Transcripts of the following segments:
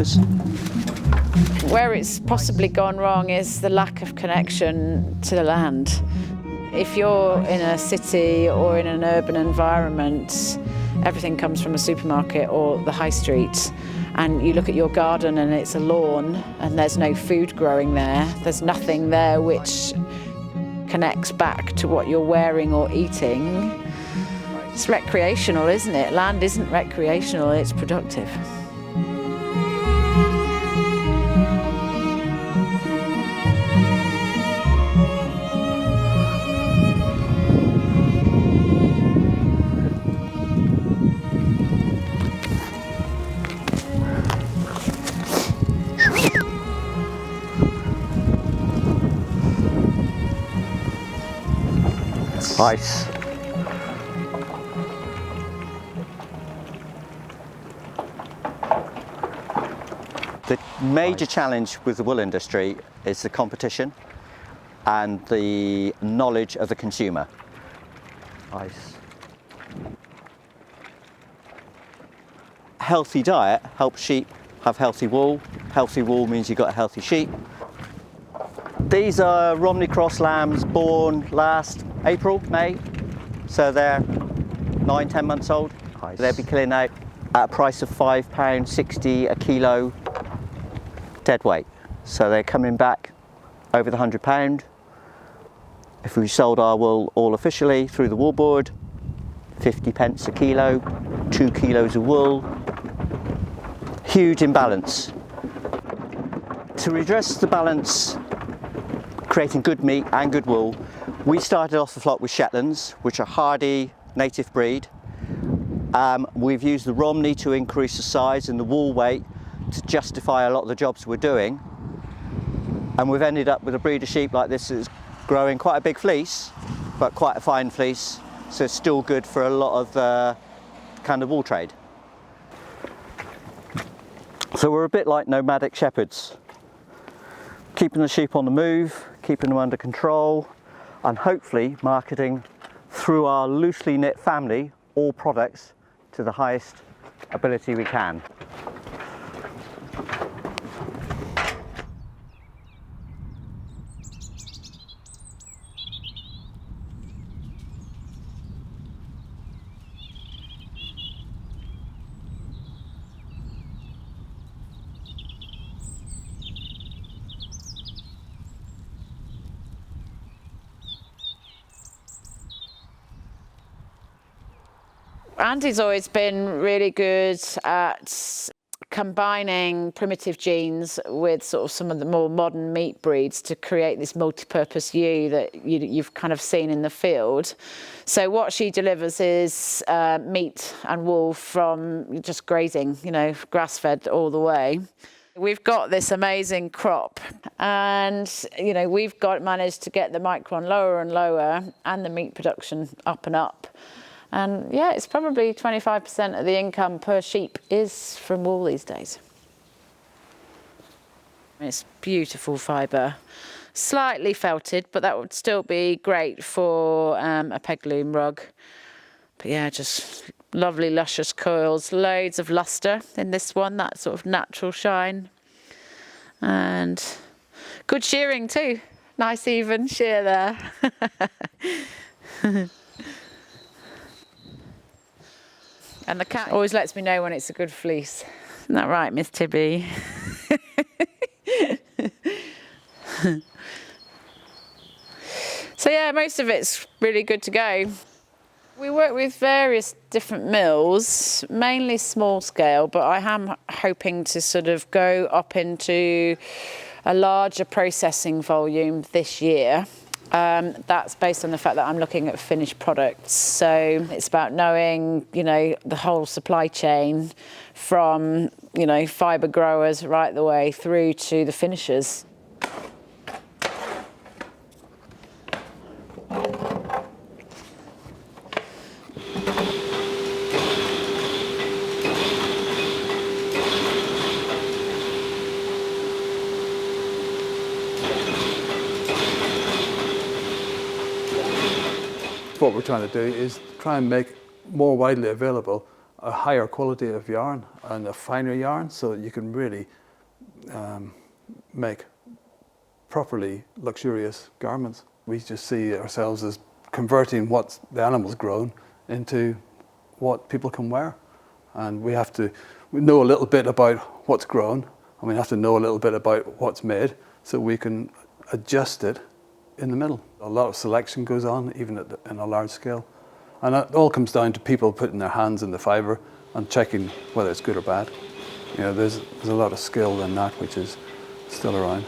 consumers. Where it's possibly gone wrong is the lack of connection to the land. If you're in a city or in an urban environment, everything comes from a supermarket or the high street, and you look at your garden and it's a lawn and there's no food growing there. There's nothing there which connects back to what you're wearing or eating. It's recreational, isn't it? Land isn't recreational, it's productive. Ice. The major challenge with the wool industry is the competition and the knowledge of the consumer. Ice. Healthy diet helps sheep have healthy wool. Healthy wool means you've got a healthy sheep. These are Romney Cross lambs born last April, May, so they're 9-10 months old. Nice. They'll be killing out at a price of £5.60 a kilo dead weight. So they're coming back over the £100. If we sold our wool all officially through the wool board, 50 pence a kilo, 2 kilos of wool. Huge imbalance. To redress the balance, creating good meat and good wool, we started off the flock with Shetlands, which are hardy native breed. We've used the Romney to increase the size and the wool weight to justify a lot of the jobs we're doing. And we've ended up with a breed of sheep like this that's growing quite a big fleece, but quite a fine fleece, so it's still good for a lot of the kind of wool trade. So we're a bit like nomadic shepherds, keeping the sheep on the move, keeping them under control, and hopefully marketing through our loosely knit family all products to the highest ability we can. Andy's always been really good at combining primitive genes with sort of some of the more modern meat breeds to create this multi-purpose ewe that you've kind of seen in the field. So what she delivers is meat and wool from just grazing, you know, grass-fed all the way. We've got this amazing crop and, you know, we've managed to get the micron lower and lower and the meat production up and up. And yeah, it's probably 25% of the income per sheep is from wool these days. It's beautiful fibre, slightly felted, but that would still be great for a peg loom rug. But yeah, just lovely luscious coils, loads of lustre in this one, that sort of natural shine. And good shearing too, nice even shear there. And the cat always lets me know when it's a good fleece. Isn't that right, Miss Tibby? So yeah, most of it's really good to go. We work with various different mills, mainly small scale, but I am hoping to sort of go up into a larger processing volume this year. That's based on the fact that I'm looking at finished products. So it's about knowing, you know, the whole supply chain from, you know, fibre growers right the way through to the finishers. What we're trying to do is try and make more widely available a higher quality of yarn and a finer yarn, so that you can really make properly luxurious garments. We just see ourselves as converting what the animal's grown into what people can wear. And we know a little bit about what's grown, and we have to know a little bit about what's made, so we can adjust it in the middle. A lot of selection goes on, even in a large scale. And it all comes down to people putting their hands in the fibre and checking whether it's good or bad. You know, there's a lot of skill in that which is still around.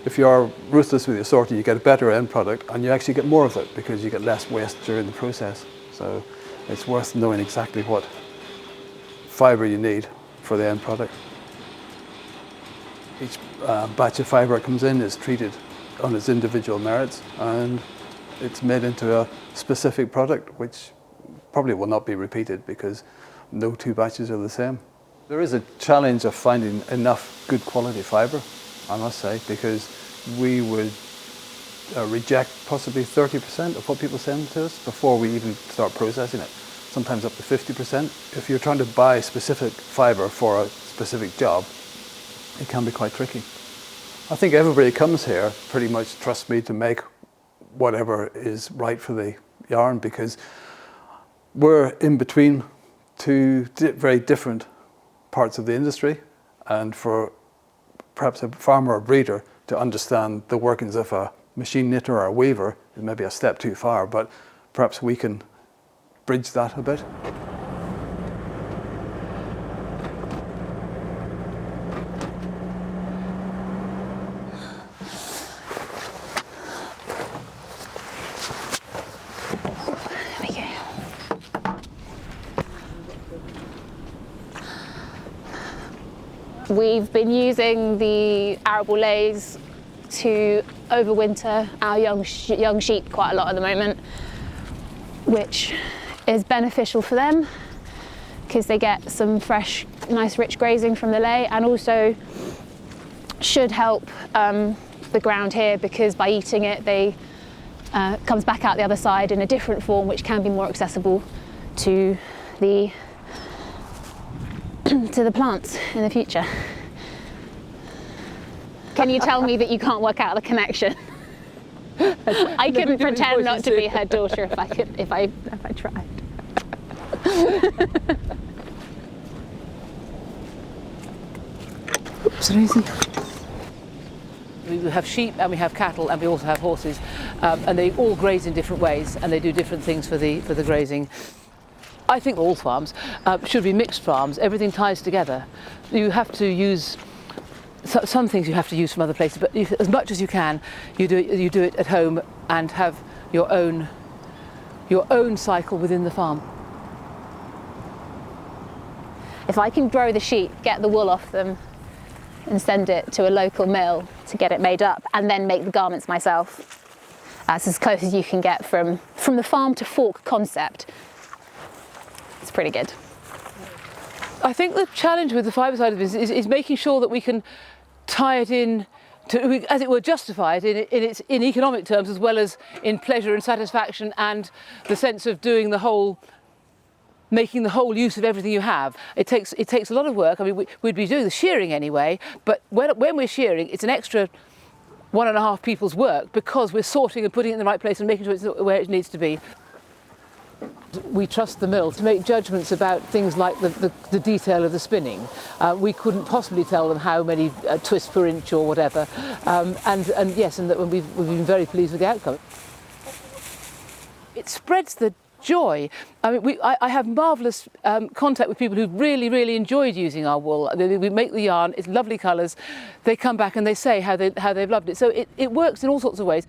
If you are ruthless with your sorting, you get a better end product, and you actually get more of it because you get less waste during the process. So it's worth knowing exactly what fibre you need for the end product. Each batch of fibre that comes in is treated on its individual merits, and it's made into a specific product which probably will not be repeated because no two batches are the same. There is a challenge of finding enough good quality fibre, I must say, because we would reject possibly 30% of what people send to us before we even start processing it, sometimes up to 50%. If you're trying to buy specific fibre for a specific job, it can be quite tricky. I think everybody comes here pretty much trusts me to make whatever is right for the yarn, because we're in between two very different parts of the industry, and for perhaps a farmer or breeder to understand the workings of a machine knitter or a weaver is maybe a step too far, but perhaps we can bridge that a bit. We've been using the arable lathes to overwinter our young sheep quite a lot at the moment, which is beneficial for them because they get some fresh, nice rich grazing from the lay, and also should help the ground here, because by eating it they comes back out the other side in a different form which can be more accessible to the plants in the future. Can you tell me that you can't work out the connection? I couldn't pretend not to be her daughter if I tried. We have sheep and we have cattle and we also have horses, and they all graze in different ways and they do different things for the grazing. I think all farms should be mixed farms. Everything ties together. You have to use some things you have to use from other places, but as much as you can, you do it at home and have your own cycle within the farm. If I can grow the sheep, get the wool off them, and send it to a local mill to get it made up, and then make the garments myself, that's as close as you can get from the farm to fork concept. It's pretty good. I think the challenge with the fibre side of this is making sure that we can tie it in to, as it were, justify it in economic terms as well as in pleasure and satisfaction and the sense of doing the whole, making the whole use of everything you have. It takes a lot of work. I mean, we'd be doing the shearing anyway, but when we're shearing, it's an extra 1.5 people's work because we're sorting and putting it in the right place and making sure it's where it needs to be. We trust the mill to make judgments about things like the detail of the spinning. We couldn't possibly tell them how many twists per inch or whatever, and yes, and that we've been very pleased with the outcome. It spreads the joy. I mean, I have marvellous contact with people who really enjoyed using our wool. We make the yarn, it's lovely colours. They come back and they say how they've loved it. So it works in all sorts of ways.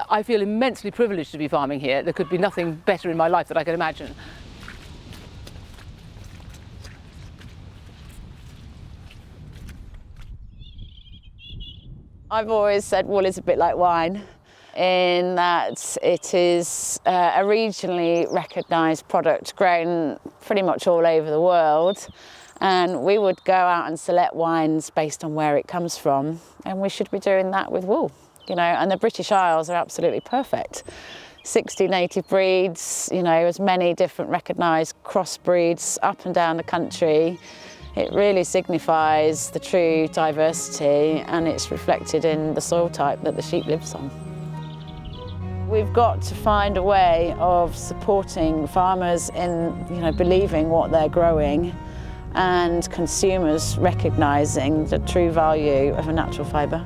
I feel immensely privileged to be farming here. There could be nothing better in my life that I could imagine. I've always said wool is a bit like wine, in that it is a regionally recognised product grown pretty much all over the world, and we would go out and select wines based on where it comes from, and we should be doing that with wool. You know, and the British Isles are absolutely perfect 60 native breeds, you know, as many different recognised crossbreeds up and down the country. It really signifies the true diversity, and it's reflected in the soil type that the sheep lives on. We've got to find a way of supporting farmers in, you know, believing what they're growing, and consumers recognising the true value of a natural fibre.